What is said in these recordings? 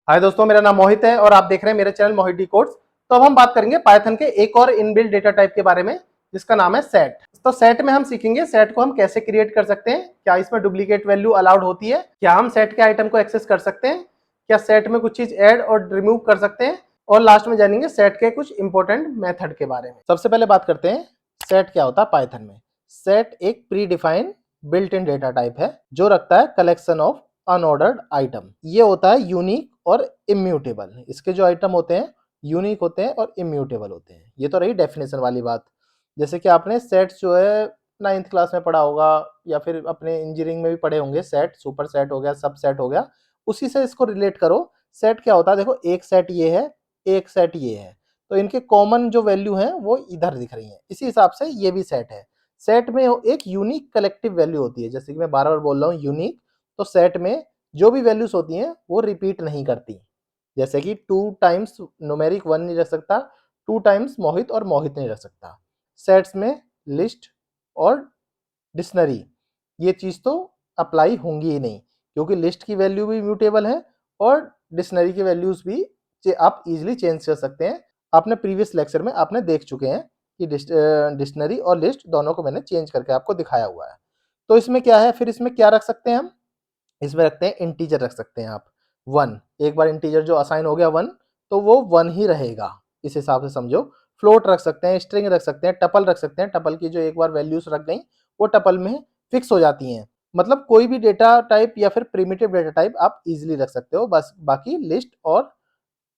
हाय दोस्तों, मेरा नाम मोहित है और आप देख रहे हैं मेरे चैनल मोहित डी कोड्स। तो अब हम बात करेंगे पाइथन के एक और इनबिल्ट डेटा टाइप के बारे में, जिसका नाम है सेट। तो सेट में हम सीखेंगे सेट को हम कैसे क्रिएट कर सकते हैं, क्या इसमें डुप्लीकेट वैल्यू अलाउड होती है, क्या हम सेट के आइटम को एक्सेस कर सकते हैं, क्या सेट में कुछ चीज ऐड और रिमूव कर सकते हैं, और लास्ट में जानेंगे सेट के कुछ इंपॉर्टेंट मेथड के बारे में। सबसे पहले बात करते हैं सेट क्या होता है पाइथन में। सेट एक pre defined built in data type है जो रखता है कलेक्शन ऑफ अनऑर्डर्ड आइटम। ये होता है यूनिक और इम्यूटेबल। इसके जो आइटम होते हैं यूनिक होते हैं और इम्यूटेबल होते हैं। ये तो रही डेफिनेशन वाली बात। जैसे कि आपने सेट जो है 9th क्लास में पढ़ा होगा या फिर अपने इंजीनियरिंग में भी पढ़े होंगे। सेट, सुपर सेट हो गया, सब सेट हो गया, उसी से इसको रिलेट करो। सेट क्या होता है, देखो एक सेट ये है, एक सेट ये है, तो इनके कॉमन जो वैल्यू है वो इधर दिख रही है। इसी हिसाब से ये भी सेट है। सेट में एक यूनिक कलेक्टिव वैल्यू होती है, जैसे कि मैं बार बार बोल रहा हूँ यूनिक। तो सेट में जो भी वैल्यूज होती हैं वो रिपीट नहीं करती। जैसे कि 2 टाइम्स न्यूमेरिक 1 नहीं रख सकता, 2 टाइम्स मोहित और मोहित नहीं रख सकता। सेट्स में लिस्ट और डिक्शनरी ये चीज तो अप्लाई होंगी ही नहीं, क्योंकि लिस्ट की वैल्यू भी म्यूटेबल है और डिक्शनरी की वैल्यूज भी आप इजीली चेंज कर सकते हैं। आपने प्रीवियस लेक्चर में आपने देख चुके हैं कि डिक्शनरी और लिस्ट दोनों को मैंने चेंज करके आपको दिखाया हुआ है। तो इसमें क्या है, फिर इसमें क्या रख सकते हैं हम, इसमें रखते हैं इंटीजर रख सकते हैं आप 1। एक बार इंटीजर जो असाइन हो गया 1, तो वो 1 ही रहेगा, इस हिसाब से समझो। फ्लोट रख सकते हैं, स्ट्रिंग रख सकते हैं, टपल रख सकते हैं। टपल की जो एक बार वैल्यूज रख गई वो टपल में फिक्स हो जाती हैं। मतलब कोई भी डेटा टाइप या फिर प्रिमिटिव डेटा टाइप आप इजीली रख सकते हो, बस बाकी लिस्ट और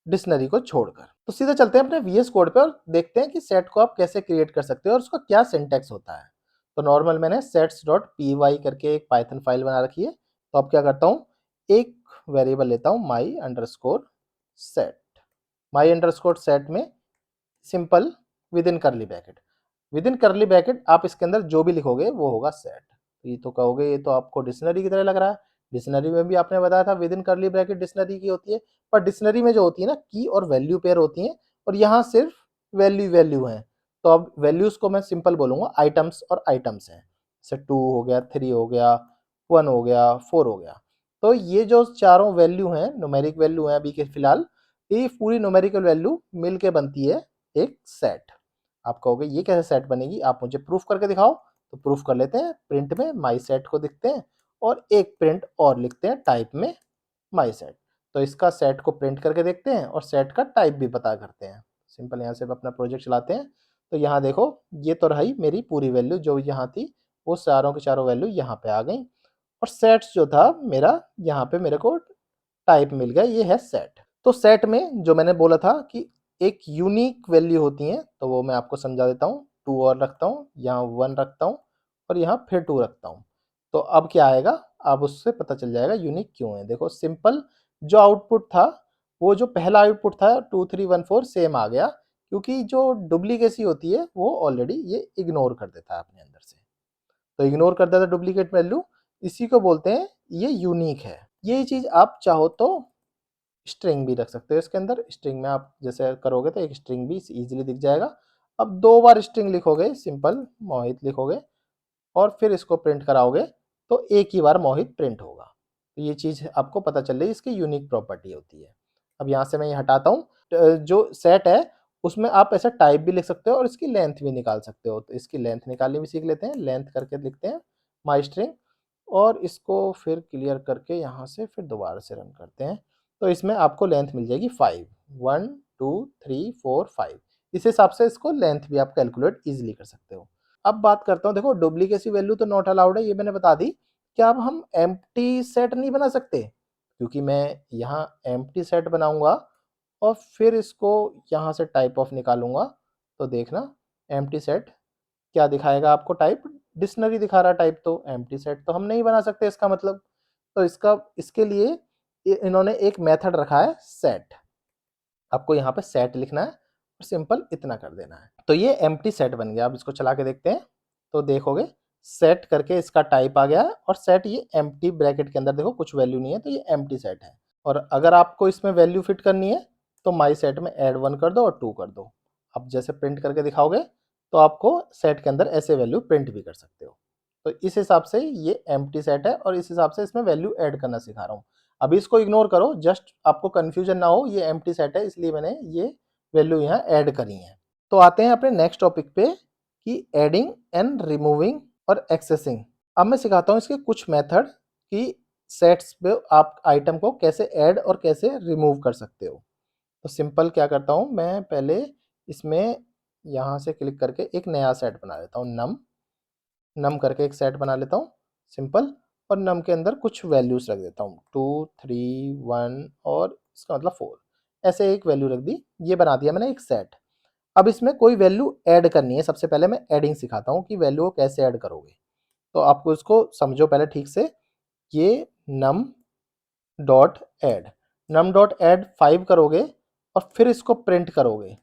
डिक्शनरी को छोड़कर। तो सीधे चलते हैं अपने वीएस कोड पे और देखते हैं कि सेट को आप कैसे क्रिएट कर सकते हो और उसका क्या सिंटैक्स होता है। तो नॉर्मल मैंने sets.py करके एक पाइथन फाइल बना रखी है। तो अब क्या करता हूँ, एक वेरिएबल लेता हूँ my_set में सिंपल विद इन करली ब्रैकेट। विद इन करली ब्रैकेट आप इसके अंदर जो भी लिखोगे वो होगा सेट। ये तो कहोगे ये तो आपको डिक्शनरी की तरह लग रहा है। डिक्शनरी में भी आपने बताया था विद इन करली ब्रैकेट डिक्शनरी की होती है, पर डिक्शनरी में जो होती है ना, की और वैल्यू पेयर होती हैं, और यहाँ सिर्फ वैल्यू है। तो अब वैल्यूज को मैं सिंपल बोलूंगा आइटम्स, और आइटम्स हैं जैसे 2 हो गया, 3 हो गया, 1 हो गया, 4 हो गया। तो ये जो चारों वैल्यू हैं, न्यूमेरिक वैल्यू हैं अभी के फिलहाल, ये पूरी न्यूमेरिकल वैल्यू मिलके बनती है एक सेट। आप कहोगे ये कैसे सेट बनेगी, आप मुझे प्रूफ करके दिखाओ। तो प्रूफ कर लेते हैं। प्रिंट में माई सेट को दिखते हैं और एक प्रिंट और लिखते हैं टाइप में माई सेट। तो इसका सेट को प्रिंट करके देखते हैं और सेट का टाइप भी पता करते हैं। सिंपल यहाँ से अपना प्रोजेक्ट चलाते हैं। तो यहाँ देखो, ये तो रही मेरी पूरी वैल्यू जो यहाँ थी, वो चारों की चारों वैल्यू यहाँ पे आ गई, और सेट्स जो था मेरा, यहाँ पे मेरे को टाइप मिल गया, ये है सेट। तो सेट में जो मैंने बोला था कि एक यूनिक वैल्यू होती है, तो वो मैं आपको समझा देता हूँ। 2 और रखता हूँ, यहाँ 1 रखता हूँ, और यहाँ फिर 2 रखता हूँ। तो अब क्या आएगा, अब उससे पता चल जाएगा यूनिक क्यों है। देखो सिंपल, जो आउटपुट था, वो जो पहला आउटपुट था 2 3 1 4 सेम आ गया, क्योंकि जो डुप्लीकेसी होती है वो ऑलरेडी ये इग्नोर कर देता है अपने अंदर से। तो इग्नोर कर देता है डुप्लीकेट वैल्यू, इसी को बोलते हैं ये यूनिक है। ये चीज आप चाहो तो स्ट्रिंग भी रख सकते हो इसके अंदर। स्ट्रिंग में आप जैसे करोगे तो एक स्ट्रिंग भी इजीली दिख जाएगा। अब 2 बार स्ट्रिंग लिखोगे, सिंपल मोहित लिखोगे और फिर इसको प्रिंट कराओगे, तो एक ही बार मोहित प्रिंट होगा। तो ये चीज़ आपको पता चल रही है, इसकी यूनिक प्रॉपर्टी होती है। अब यहाँ से मैं ये हटाता हूँ। जो सेट है उसमें आप ऐसा टाइप भी लिख सकते हो और इसकी लेंथ भी निकाल सकते हो। तो इसकी लेंथ निकालनी भी सीख लेते हैं। लेंथ करके लिखते हैं माई स्ट्रिंग, और इसको फिर क्लियर करके यहाँ से फिर दोबारा से रन करते हैं। तो इसमें आपको लेंथ मिल जाएगी 5, 1 2 3 4 5। इस हिसाब से इसको लेंथ भी आप कैलकुलेट इजीली कर सकते हो। अब बात करता हूँ, देखो डुप्लीकेसी वैल्यू तो नॉट अलाउड है, ये मैंने बता दी। क्या अब हम एम्प्टी सेट नहीं बना सकते, क्योंकि मैं यहाँ एम्प्टी सेट बनाऊंगा और फिर इसको यहाँ से टाइप ऑफ निकालूंगा। तो देखना एम्प्टी सेट क्या दिखाएगा आपको, टाइप डिक्शनरी दिखा रहा टाइप। तो एम्प्टी सेट तो हम नहीं बना सकते इसका मतलब। तो इसके लिए इन्होंने एक मेथड रखा है सेट। आपको यहाँ पे सेट लिखना है और सिंपल इतना कर देना है, तो ये एम्प्टी सेट बन गया। अब इसको चला के देखते हैं तो देखोगे सेट करके इसका टाइप आ गया है, और सेट ये एम्प्टी ब्रैकेट के अंदर देखो कुछ वैल्यू नहीं है, तो ये एम्प्टी सेट है। और अगर आपको इसमें वैल्यू फिट करनी है तो माई सेट में ऐड 1 कर दो और 2 कर दो। अब जैसे प्रिंट करके दिखाओगे तो आपको सेट के अंदर ऐसे वैल्यू प्रिंट भी कर सकते हो। तो इस हिसाब से ये एम्प्टी सेट है और इस हिसाब से इसमें वैल्यू ऐड करना सिखा रहा हूँ। अभी इसको इग्नोर करो, जस्ट आपको कंफ्यूजन ना हो, ये एम्प्टी सेट है इसलिए मैंने ये वैल्यू यहाँ ऐड करी है। तो आते हैं अपने नेक्स्ट टॉपिक पे कि एडिंग एंड रिमूविंग और एक्सेसिंग। अब मैं सिखाता हूँ इसके कुछ मेथड कि सेट्स पे आप आइटम को कैसे ऐड और कैसे रिमूव कर सकते हो। तो सिंपल क्या करता हूँ मैं, पहले इसमें यहाँ से क्लिक करके एक नया सेट बना लेता हूँ, नम करके एक सेट बना लेता हूँ सिंपल, और नम के अंदर कुछ वैल्यूज रख देता हूँ 2 3 1 और इसका मतलब 4, ऐसे एक वैल्यू रख दी। ये बना दिया मैंने एक सेट। अब इसमें कोई वैल्यू ऐड करनी है, सबसे पहले मैं एडिंग सिखाता हूँ कि वैल्यू को कैसे ऐड करोगे। तो आपको इसको समझो पहले ठीक से। ये num dot add, num dot add 5 करोगे और फिर इसको प्रिंट करोगे,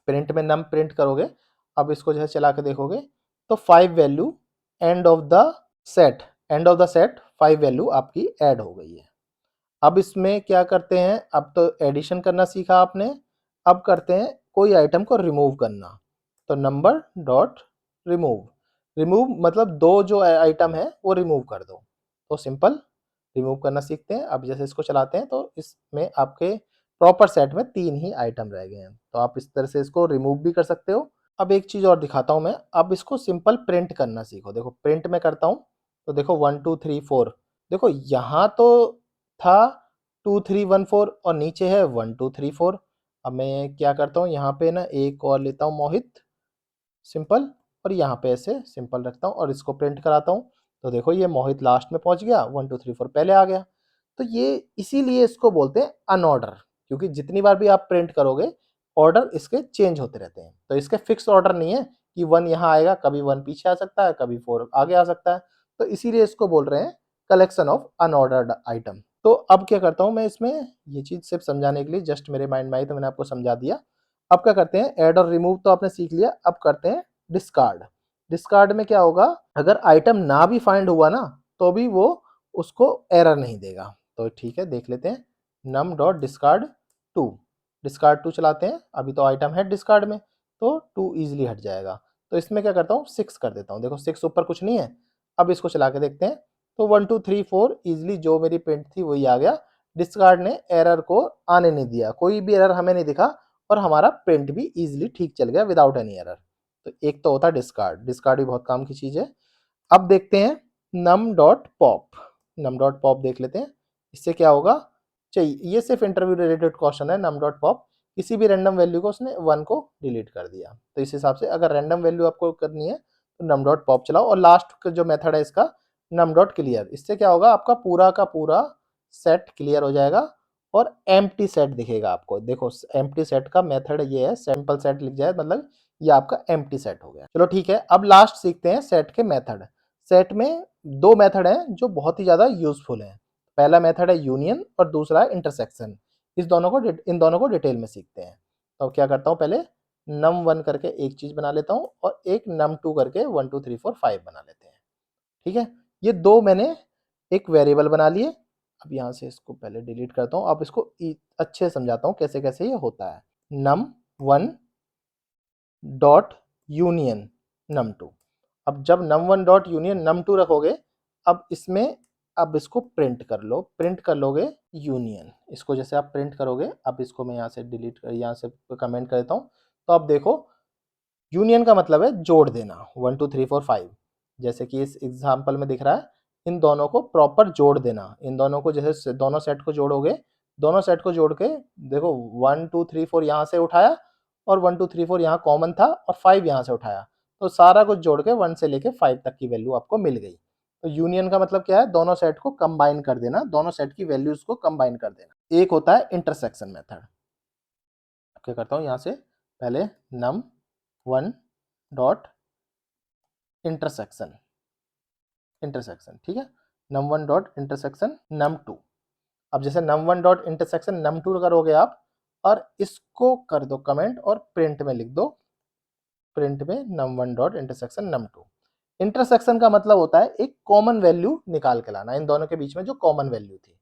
प्रिंट में नम प्रिंट करोगे। अब इसको जो है चला के देखोगे तो 5 value end of the set, end of the set 5 value आपकी ऐड हो गई है। अब इसमें क्या करते हैं, अब तो एडिशन करना सीखा आपने, अब करते हैं कोई आइटम को रिमूव करना। तो नंबर डॉट रिमूव, रिमूव मतलब दो जो आइटम है वो रिमूव कर दो। तो सिंपल रिमूव करना सीखते हैं। अब जैसे इसको चलाते हैं तो इसमें आपके प्रॉपर सेट में 3 ही आइटम रह गए हैं, तो आप इस तरह से इसको रिमूव भी कर सकते हो। अब एक चीज़ और दिखाता हूँ मैं, अब इसको सिंपल प्रिंट करना सीखो। देखो प्रिंट में करता हूँ तो देखो 1 2 3 4, देखो यहाँ तो था 2 3 1 4 और नीचे है 1 2 3 4। अब मैं क्या करता हूँ, यहाँ पे ना एक और लेता हूँ मोहित सिंपल, और यहाँ पे ऐसे सिंपल रखता हूँ और इसको प्रिंट कराता हूँ। तो देखो ये मोहित लास्ट में पहुँच गया, 1 2 3 4 पहले आ गया। तो ये इसीलिए इसको बोलते हैं अनऑर्डर, क्योंकि जितनी बार भी आप प्रिंट करोगे ऑर्डर इसके चेंज होते रहते हैं। तो इसके फिक्स ऑर्डर नहीं है कि 1 यहाँ आएगा, कभी 1 पीछे आ सकता है, कभी 4 आगे आ सकता है। तो इसीलिए इसको बोल रहे हैं कलेक्शन ऑफ अनऑर्डर्ड आइटम। तो अब क्या करता हूँ मैं इसमें, ये चीज़ सिर्फ समझाने के लिए जस्ट मेरे माइंड में आई तो मैंने आपको समझा दिया। अब क्या करते हैं, ऐड और रिमूव तो आपने सीख लिया, अब करते हैं डिस्कार्ड। डिस्कार्ड में क्या होगा, अगर आइटम ना भी फाइंड हुआ ना तो भी वो उसको एरर नहीं देगा। तो ठीक है देख लेते हैं, नम डॉट डिस्कार्ड 2, डिस्कार्ड 2 चलाते हैं। अभी तो आइटम है डिस्कार्ड में तो 2 ईजिली हट जाएगा। तो इसमें क्या करता हूँ 6 कर देता हूँ, देखो 6 ऊपर कुछ नहीं है। अब इसको चला के देखते हैं तो 1 2 3 4 ईजिली जो मेरी प्रिंट थी वही आ गया। डिस्कार्ड ने एरर को आने नहीं दिया, कोई भी एरर हमें नहीं दिखा और हमारा प्रिंट भी ईजिली ठीक चल गया विदाउट एनी एरर। तो एक तो होता है डिस्कार्ड, डिस्कार्ड भी बहुत काम की चीज़ है। अब देखते हैं num dot pop, num dot pop देख लेते हैं इससे क्या होगा। चाहिए ये सिर्फ इंटरव्यू रिलेटेड क्वेश्चन है। नम डॉट पॉप किसी भी रैंडम वैल्यू को उसने 1 को डिलीट कर दिया। तो इस हिसाब से अगर रैंडम वैल्यू आपको करनी है तो नम डॉट पॉप चलाओ, और लास्ट का जो मेथड है इसका नम डॉट क्लियर, इससे क्या होगा आपका पूरा का पूरा सेट क्लियर हो जाएगा और एम्प्टी सेट दिखेगा आपको। देखो एम्प्टी सेट का मेथड ये है, सैंपल सेट लिख जाए मतलब ये आपका एम्प्टी सेट हो गया। चलो ठीक है, अब लास्ट सीखते हैं सेट के मेथड। सेट में दो मेथड हैं जो बहुत ही ज़्यादा यूजफुल हैं। पहला मेथड है यूनियन और दूसरा है इंटरसेक्शन। इन दोनों को डिटेल में सीखते हैं। तो क्या करता हूँ, पहले नम 1 करके एक चीज़ बना लेता हूँ और एक नम 2 करके 1 2 3 4 5 बना लेते हैं। ठीक है, ये दो मैंने एक वेरिएबल बना लिए। अब यहाँ से इसको पहले डिलीट करता हूँ, अब इसको अच्छे से समझाता हूँ कैसे कैसे ये होता है। नम 1 डॉट यूनियन नम 2, अब जब नम 1 डॉट यूनियन नम 2 रखोगे, अब इसमें अब इसको प्रिंट कर लो, प्रिंट कर लोगे यूनियन। इसको जैसे आप प्रिंट करोगे, अब इसको मैं यहाँ से डिलीट कर यहाँ से कमेंट कर देता हूँ। तो अब देखो यूनियन का मतलब है जोड़ देना 1 2 3 4 5, जैसे कि इस एग्जाम्पल में दिख रहा है। इन दोनों को प्रॉपर जोड़ देना, इन दोनों को जैसे दोनों सेट को जोड़ोगे, दोनों सेट को जोड़ के देखो 1 2 3 4 यहाँ से उठाया और 1 2 3 4 यहाँ कॉमन था और 5 यहाँ से उठाया, तो सारा कुछ जोड़ के 1 से लेके 5 तक की वैल्यू आपको मिल गई। तो यूनियन का मतलब क्या है, दोनों सेट को कंबाइन कर देना, दोनों सेट की वैल्यूज को कंबाइन कर देना। एक होता है इंटरसेक्शन मेथड। क्या करता हूँ यहाँ से पहले नम 1 डॉट इंटरसेक्शन, इंटरसेक्शन ठीक है, नम 1 डॉट इंटरसेक्शन नम 2। अब जैसे num 1 डॉट इंटरसेक्शन num 2 करोगे आप और इसको कर दो कमेंट और प्रिंट में लिख दो, प्रिंट में num 1 dot intersection num 2। Intersection का मतलब होता है एक कॉमन वैल्यू निकाल के लाना, इन दोनों के बीच में जो कॉमन वैल्यू थी,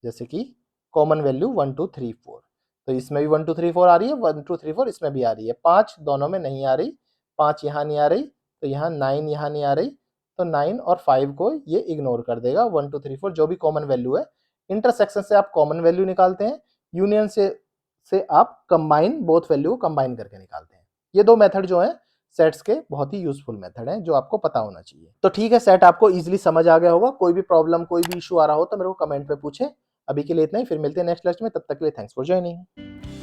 जैसे कि कॉमन वैल्यू 1 2 3 4, तो इसमें भी 1 2 3 4 आ रही है, 1 2 3 4 इसमें भी आ रही है, 5 दोनों में नहीं आ रही, 5 यहाँ नहीं आ रही, तो यहाँ 9 यहाँ नहीं आ रही, तो 9 और 5 को ये इग्नोर कर देगा। 1 2 3 4 जो भी कॉमन वैल्यू है इंटरसेक्शन से आप कॉमन वैल्यू निकालते हैं, यूनियन से आप कंबाइन बोथ वैल्यू को कंबाइन करके निकालते हैं। ये दो मेथड जो हैं सेट्स के बहुत ही यूजफुल मेथड हैं जो आपको पता होना चाहिए। तो ठीक है, सेट आपको इजीली समझ आ गया होगा। कोई भी प्रॉब्लम, कोई भी इशू आ रहा हो तो मेरे को कमेंट पे पूछे। अभी के लिए इतना ही, फिर मिलते हैं नेक्स्ट लेक्चर में। तब तक के लिए थैंक्स फॉर ज्वाइनिंग।